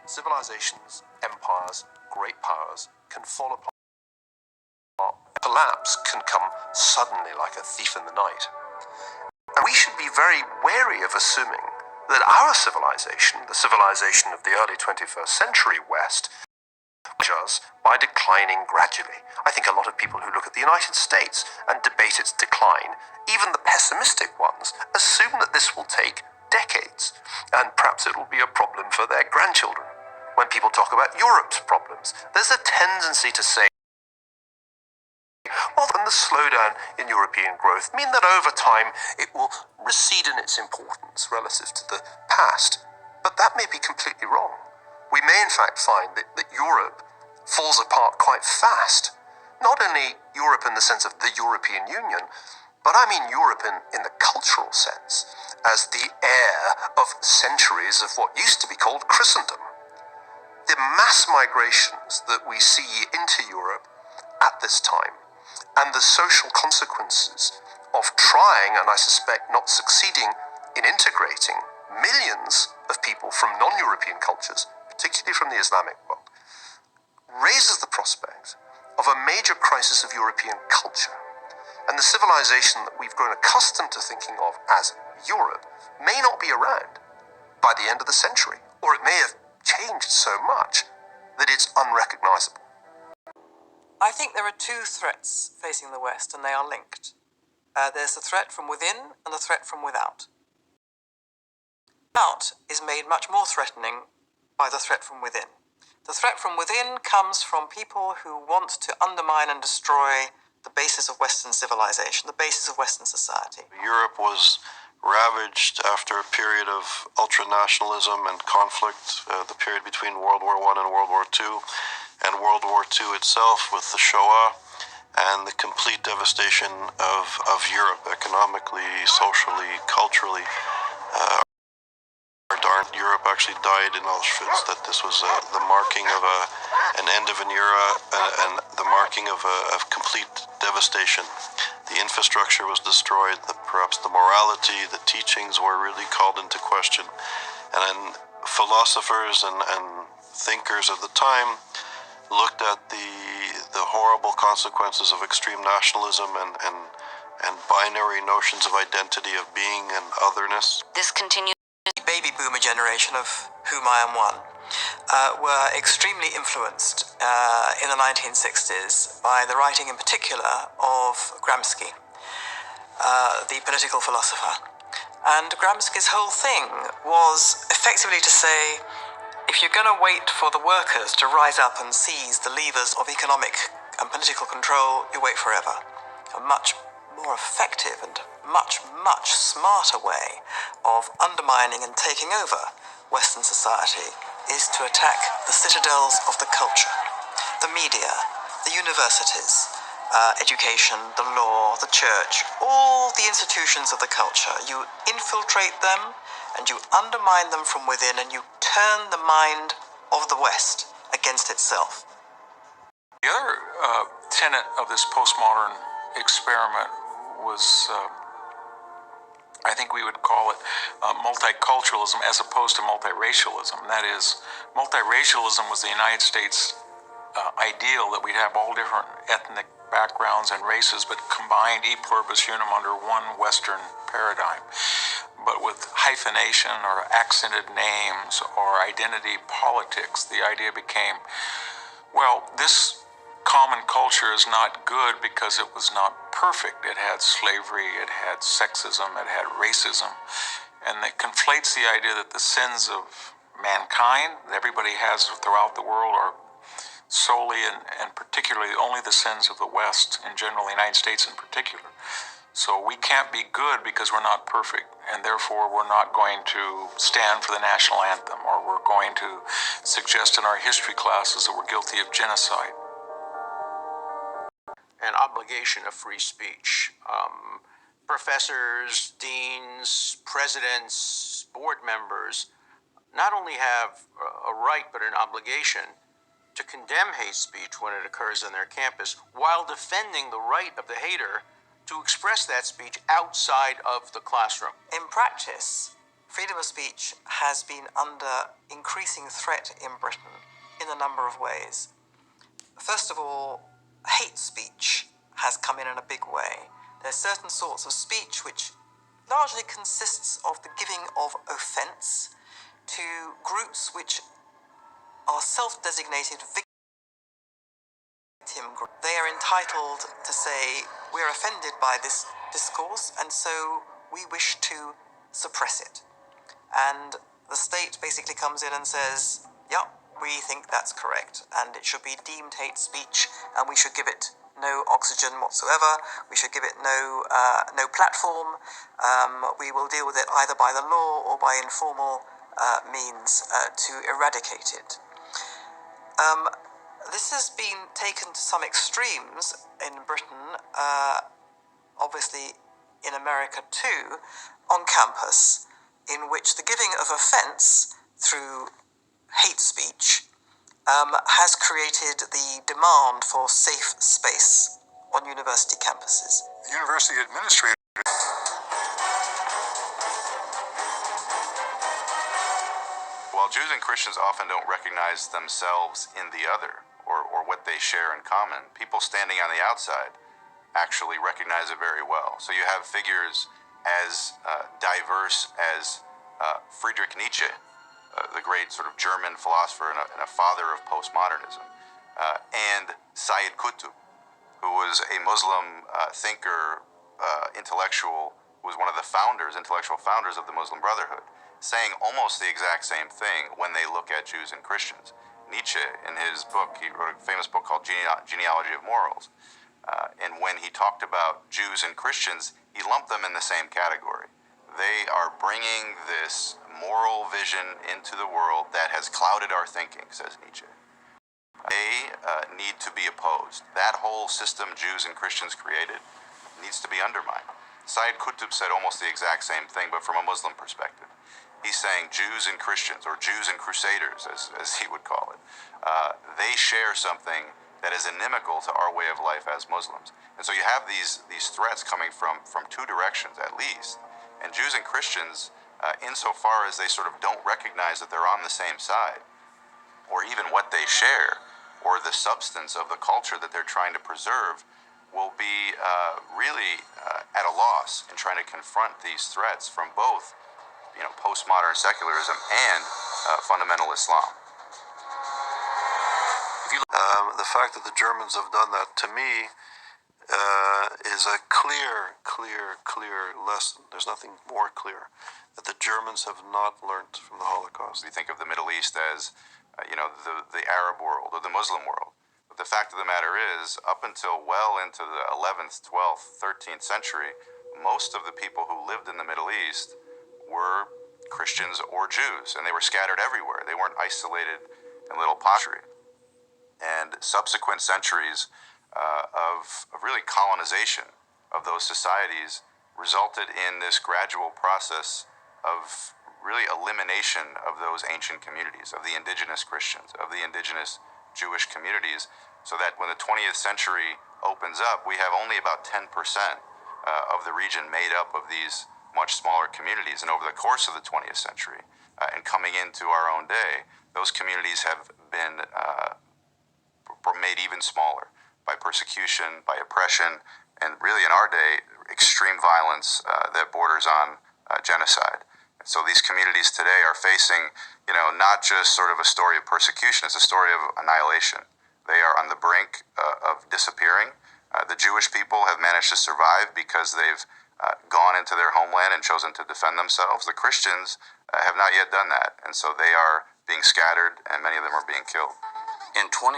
civilizations, empires, great powers can fall apart. Collapse can come suddenly like a thief in the night. And we should be very wary of assuming that our civilization, the civilization of the early 21st century West, us by declining gradually. I think a lot of people who look at the United States and debate its decline, even the pessimistic ones, assume that this will take decades, and perhaps it will be a problem for their grandchildren. When people talk about Europe's problems, there's a tendency to say, well, then the slowdown in European growth mean that over time it will recede in its importance relative to the past. But that may be completely wrong. We may in fact find that Europe falls apart quite fast. Not only Europe in the sense of the European Union, but I mean Europe in the cultural sense, as the heir of centuries of what used to be called Christendom. The mass migrations that we see into Europe at this time, and the social consequences of trying, and I suspect not succeeding, in integrating millions of people from non-European cultures, particularly from the Islamic world, raises the prospect of a major crisis of European culture. And the civilization that we've grown accustomed to thinking of as Europe may not be around by the end of the century, or it may have changed so much that it's unrecognizable. I think there are two threats facing the West, and they are linked. There's the threat from within and the threat from without. Without is made much more threatening by the threat from within. The threat from within comes from people who want to undermine and destroy the basis of Western civilization, the basis of Western society. Europe was ravaged after a period of ultranationalism and conflict, the period between World War I and World War II, and World War II itself with the Shoah and the complete devastation of Europe economically, socially, culturally. Europe actually died in Auschwitz, that this was the marking of an end of an era and the marking of complete devastation. The infrastructure was destroyed, perhaps the morality, the teachings were really called into question. And then philosophers and thinkers of the time looked at the horrible consequences of extreme nationalism and binary notions of identity, of being and otherness. This continues. The baby boomer generation, of whom I am one, were extremely influenced in the 1960s by the writing in particular of Gramsci, the political philosopher. And Gramsci's whole thing was effectively to say, if you're going to wait for the workers to rise up and seize the levers of economic and political control, you wait forever. A much more effective and much smarter way of undermining and taking over Western society is to attack the citadels of the culture, the media, the universities, education, the law, the church, all the institutions of the culture. You infiltrate them and you undermine them from within, and you turn the mind of the West against itself. The other tenet of this postmodern experiment was, I think we would call it multiculturalism as opposed to multiracialism. That is, multiracialism was the United States ideal that we'd have all different ethnic backgrounds and races, but combined e pluribus unum under one Western paradigm. But with hyphenation or accented names or identity politics, the idea became, well, this common culture is not good because it was not perfect. It had slavery, it had sexism, it had racism. And it conflates the idea that the sins of mankind that everybody has throughout the world are solely and particularly only the sins of the West in general, the United States in particular. So we can't be good because we're not perfect, and therefore we're not going to stand for the national anthem, or we're going to suggest in our history classes that we're guilty of genocide. An obligation of free speech. Professors, deans, presidents, board members not only have a right but an obligation to condemn hate speech when it occurs on their campus, while defending the right of the hater to express that speech outside of the classroom. In practice, freedom of speech has been under increasing threat in Britain in a number of ways. First of all, hate speech has come in a big way. There are certain sorts of speech which largely consists of the giving of offence to groups which are self-designated victim groups. They are entitled to say, we're offended by this discourse, and so we wish to suppress it. And the state basically comes in and says, yeah, we think that's correct, and it should be deemed hate speech, and we should give it no oxygen whatsoever. We should give it no platform. We will deal with it either by the law or by informal means to eradicate it. This has been taken to some extremes in Britain, obviously in America too, on campus, in which the giving of offence through hate speech has created the demand for safe space on university campuses. University administrators. While Jews and Christians often don't recognize themselves in the other or what they share in common, people standing on the outside actually recognize it very well. So you have figures as diverse as Friedrich Nietzsche, the great sort of German philosopher and a father of postmodernism, and Sayyid Qutb, who was a Muslim thinker, intellectual, who was one of the intellectual founders of the Muslim Brotherhood, saying almost the exact same thing when they look at Jews and Christians. Nietzsche, in his book, he wrote a famous book called Genealogy of Morals, and when he talked about Jews and Christians, he lumped them in the same category. They are bringing this moral vision into the world that has clouded our thinking, says Nietzsche. They need to be opposed. That whole system Jews and Christians created needs to be undermined. Sayyid Qutb said almost the exact same thing, but from a Muslim perspective. He's saying Jews and Christians, or Jews and Crusaders, as he would call it, they share something that is inimical to our way of life as Muslims. And so you have these threats coming from two directions at least. And Jews and Christians, insofar as they sort of don't recognize that they're on the same side, or even what they share, or the substance of the culture that they're trying to preserve, will be really at a loss in trying to confront these threats from both, postmodern secularism and fundamental Islam. The fact that the Germans have done that, to me, is a clear lesson. There's nothing more clear that the Germans have not learned from the Holocaust. We think of the Middle East as, the Arab world or the Muslim world. But the fact of the matter is, up until well into the 11th, 12th, 13th century, most of the people who lived in the Middle East were Christians or Jews, and they were scattered everywhere. They weren't isolated in little pockets. And subsequent centuries of really colonization of those societies resulted in this gradual process of really elimination of those ancient communities, of the indigenous Christians, of the indigenous Jewish communities, so that when the 20th century opens up, we have only about 10% of the region made up of these much smaller communities. And over the course of the 20th century, and coming into our own day, those communities have been made even smaller by persecution, by oppression, and really in our day, extreme violence that borders on genocide. And so these communities today are facing, not just sort of a story of persecution, it's a story of annihilation. They are on the brink of disappearing. The Jewish people have managed to survive because they've gone into their homeland and chosen to defend themselves. The Christians have not yet done that, and so they are being scattered, and many of them are being killed. In 20